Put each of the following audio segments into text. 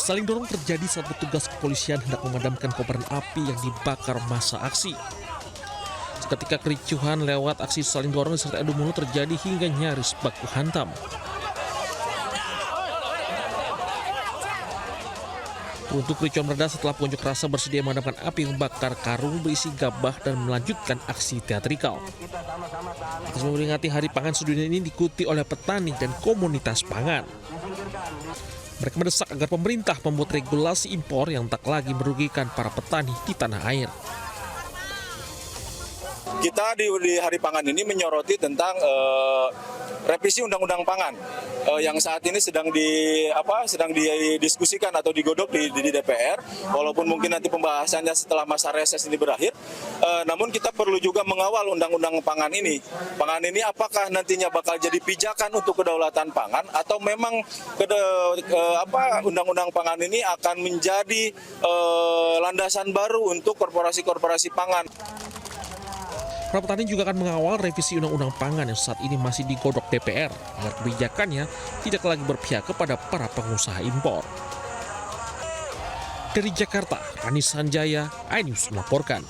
Saling dorong terjadi saat petugas kepolisian hendak memadamkan kobaran api yang dibakar massa aksi. Seketika kericuhan lewat aksi saling dorong serta adu mulut terjadi hingga nyaris baku hantam. Untuk kericuhan mereda setelah pengunjuk rasa bersedia memadamkan api membakar karung berisi gabah dan melanjutkan aksi teatrikal. Atas memperingati Hari Pangan Sedunia ini diikuti oleh petani dan komunitas pangan. Mereka mendesak agar pemerintah membuat regulasi impor yang tak lagi merugikan para petani di tanah air. Kita di Hari Pangan ini menyoroti tentang revisi Undang-Undang Pangan yang saat ini sedang didiskusikan atau digodok di DPR. Walaupun mungkin nanti pembahasannya setelah masa reses ini berakhir, namun kita perlu juga mengawal Undang-Undang Pangan ini. Pangan ini apakah nantinya bakal jadi pijakan untuk kedaulatan pangan atau memang Undang-Undang Pangan ini akan menjadi landasan baru untuk korporasi-korporasi pangan. Para petani juga akan mengawal revisi Undang-Undang Pangan yang saat ini masih digodok DPR agar kebijakannya tidak lagi berpihak kepada para pengusaha impor. Dari Jakarta, Rani Sanjaya, iNews melaporkan.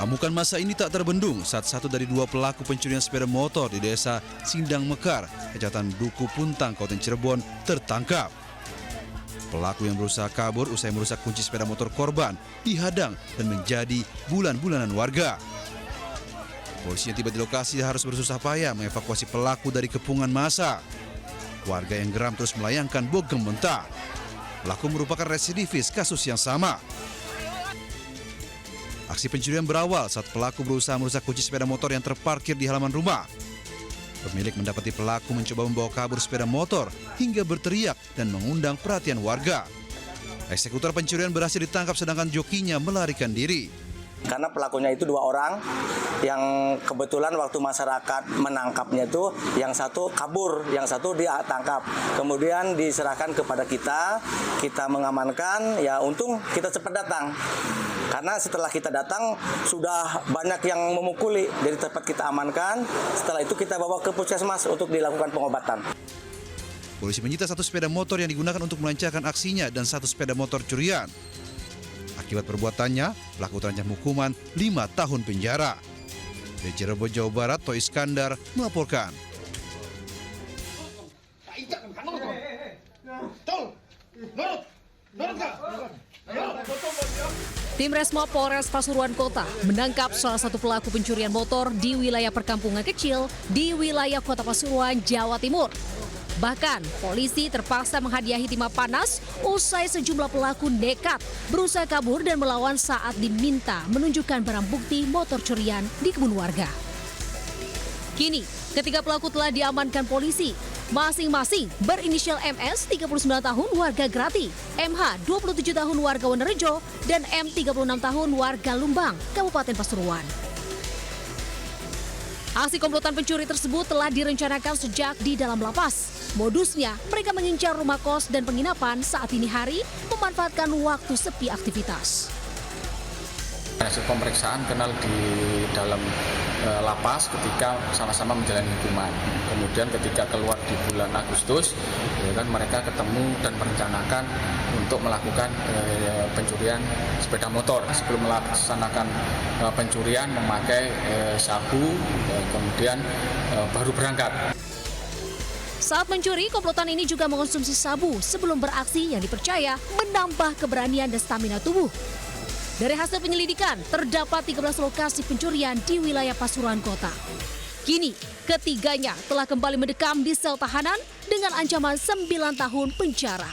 Amukan massa ini tak terbendung saat satu dari dua pelaku pencurian sepeda motor di desa Sindang Mekar, Kecamatan Duku Puntang, Kabupaten Cirebon tertangkap. Pelaku yang berusaha kabur usai merusak kunci sepeda motor korban dihadang dan menjadi bulan-bulanan warga. Polisi yang tiba di lokasi harus bersusah payah mengevakuasi pelaku dari kepungan massa. Warga yang geram terus melayangkan bogem mentah. Pelaku merupakan residivis kasus yang sama. Aksi pencurian berawal saat pelaku berusaha merusak kunci sepeda motor yang terparkir di halaman rumah. Pemilik mendapati pelaku mencoba membawa kabur sepeda motor hingga berteriak dan mengundang perhatian warga. Eksekutor pencurian berhasil ditangkap sedangkan jokinya melarikan diri. Karena pelakunya itu dua orang yang kebetulan waktu masyarakat menangkapnya itu yang satu kabur, yang satu ditangkap. Kemudian diserahkan kepada kita mengamankan, ya untung kita cepat datang. Karena setelah kita datang sudah banyak yang memukuli, dari tempat kita amankan. Setelah itu kita bawa ke puskesmas untuk dilakukan pengobatan. Polisi menyita satu sepeda motor yang digunakan untuk melancarkan aksinya dan satu sepeda motor curian. Akibat perbuatannya, pelaku terancam hukuman 5 tahun penjara. Dari Cirebon, Jawa Barat, Toh Iskandar melaporkan. Tim Resmo Polres Pasuruan Kota menangkap salah satu pelaku pencurian motor di wilayah perkampungan kecil di wilayah Kota Pasuruan, Jawa Timur. Bahkan, polisi terpaksa menghadiahi timah panas usai sejumlah pelaku nekat berusaha kabur dan melawan saat diminta menunjukkan barang bukti motor curian di kebun warga. Kini, ketiga pelaku telah diamankan polisi. Masing-masing berinisial MS 39 tahun warga Grati, MH 27 tahun warga Wonorejo, dan M 36 tahun warga Lumbang, Kabupaten Pasuruan. Aksi komplotan pencuri tersebut telah direncanakan sejak di dalam lapas. Modusnya, mereka mengincar rumah kos dan penginapan saat dini hari, memanfaatkan waktu sepi aktivitas. Hasil pemeriksaan kenal di dalam lapas ketika sama-sama menjalani hukuman. Kemudian ketika keluar di bulan Agustus, mereka ketemu dan merencanakan untuk melakukan pencurian sepeda motor. Sebelum melaksanakan pencurian memakai sabu, kemudian baru berangkat. Saat mencuri, komplotan ini juga mengonsumsi sabu sebelum beraksi yang dipercaya menambah keberanian dan stamina tubuh. Dari hasil penyelidikan, terdapat 13 lokasi pencurian di wilayah Pasuruan Kota. Kini, ketiganya telah kembali mendekam di sel tahanan dengan ancaman 9 tahun penjara.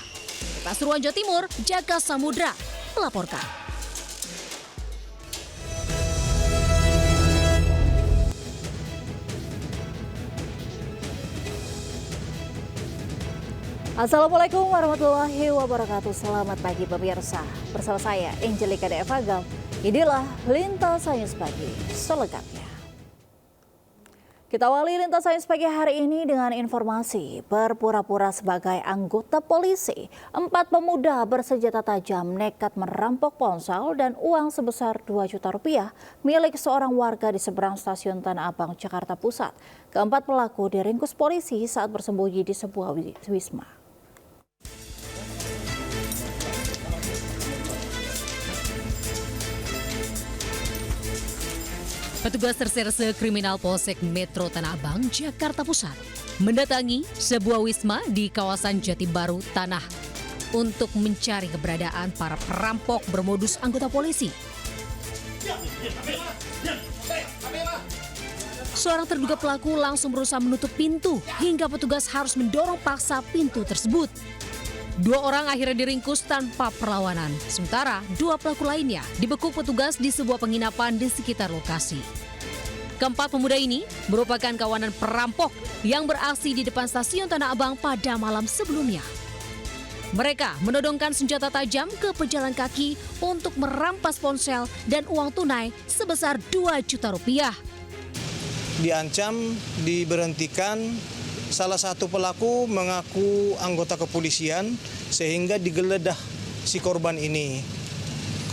Pasuruan, Jawa Timur, Jaka Samudra melaporkan. Assalamualaikum warahmatullahi wabarakatuh. Selamat pagi pemirsa. Bersama saya Angelika Devagam. Inilah Lintas News Pagi selengkapnya. Kita awali lintas sains pagi hari ini dengan informasi berpura-pura sebagai anggota polisi. 4 pemuda bersenjata tajam nekat merampok ponsel dan uang sebesar 2 juta rupiah milik seorang warga di seberang stasiun Tanah Abang, Jakarta Pusat. Keempat pelaku diringkus polisi saat bersembunyi di sebuah wisma. Petugas Reserse Kriminal Polsek Metro Tanah Abang, Jakarta Pusat mendatangi sebuah wisma di kawasan Jati Baru, Tanah untuk mencari keberadaan para perampok bermodus anggota polisi. Seorang terduga pelaku langsung berusaha menutup pintu hingga petugas harus mendorong paksa pintu tersebut. 2 orang akhirnya diringkus tanpa perlawanan. Sementara 2 pelaku lainnya dibekuk petugas di sebuah penginapan di sekitar lokasi. Keempat pemuda ini merupakan kawanan perampok yang beraksi di depan stasiun Tanah Abang pada malam sebelumnya. Mereka menodongkan senjata tajam ke pejalan kaki untuk merampas ponsel dan uang tunai sebesar 2 juta rupiah. Diancam, diberhentikan. Salah satu pelaku mengaku anggota kepolisian sehingga digeledah si korban ini.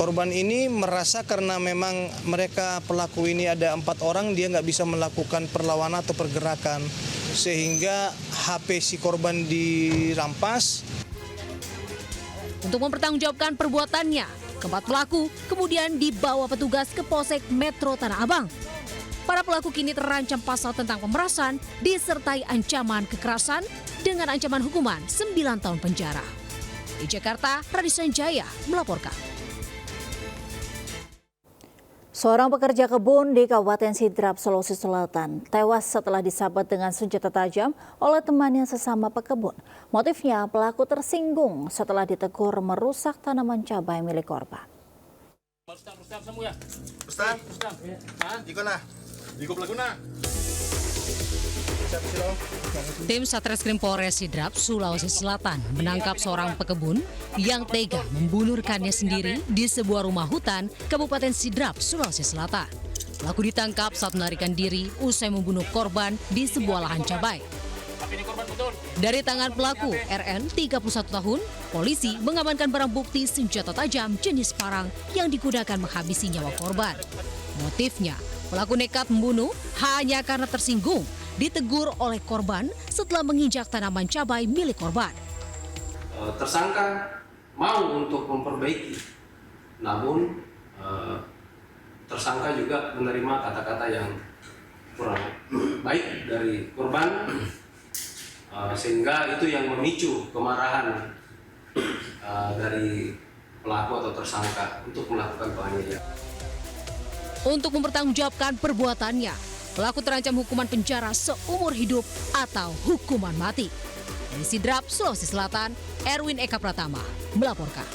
Korban ini merasa karena memang mereka pelaku ini ada 4 orang, dia nggak bisa melakukan perlawanan atau pergerakan. Sehingga HP si korban dirampas. Untuk mempertanggungjawabkan perbuatannya, keempat pelaku kemudian dibawa petugas ke Polsek Metro Tanah Abang. Para pelaku kini terancam pasal tentang pemerasan disertai ancaman kekerasan dengan ancaman hukuman 9 tahun penjara. Di Jakarta, Radi Sanjaya melaporkan. Seorang pekerja kebun di Kabupaten Sidrap, Sulawesi Selatan tewas setelah disabet dengan senjata tajam oleh temannya sesama pekebun. Motifnya pelaku tersinggung setelah ditegur merusak tanaman cabai milik korban. Tim Satreskrim Polres Sidrap, Sulawesi Selatan menangkap seorang pekebun yang tega membunuh rekannya sendiri di sebuah rumah hutan Kabupaten Sidrap, Sulawesi Selatan. Pelaku ditangkap saat melarikan diri usai membunuh korban di sebuah lahan cabai. Dari tangan pelaku RN 31 tahun, polisi mengamankan barang bukti senjata tajam jenis parang yang digunakan menghabisi nyawa korban. Motifnya, pelaku nekat membunuh hanya karena tersinggung ditegur oleh korban setelah menginjak tanaman cabai milik korban. Tersangka mau untuk memperbaiki, namun tersangka juga menerima kata-kata yang kurang baik dari korban, sehingga itu yang memicu kemarahan dari pelaku atau tersangka untuk melakukan penganiayaan. Untuk mempertanggungjawabkan perbuatannya, pelaku terancam hukuman penjara seumur hidup atau hukuman mati. Dari Sidrap, Sulawesi Selatan, Erwin Eka Pratama melaporkan.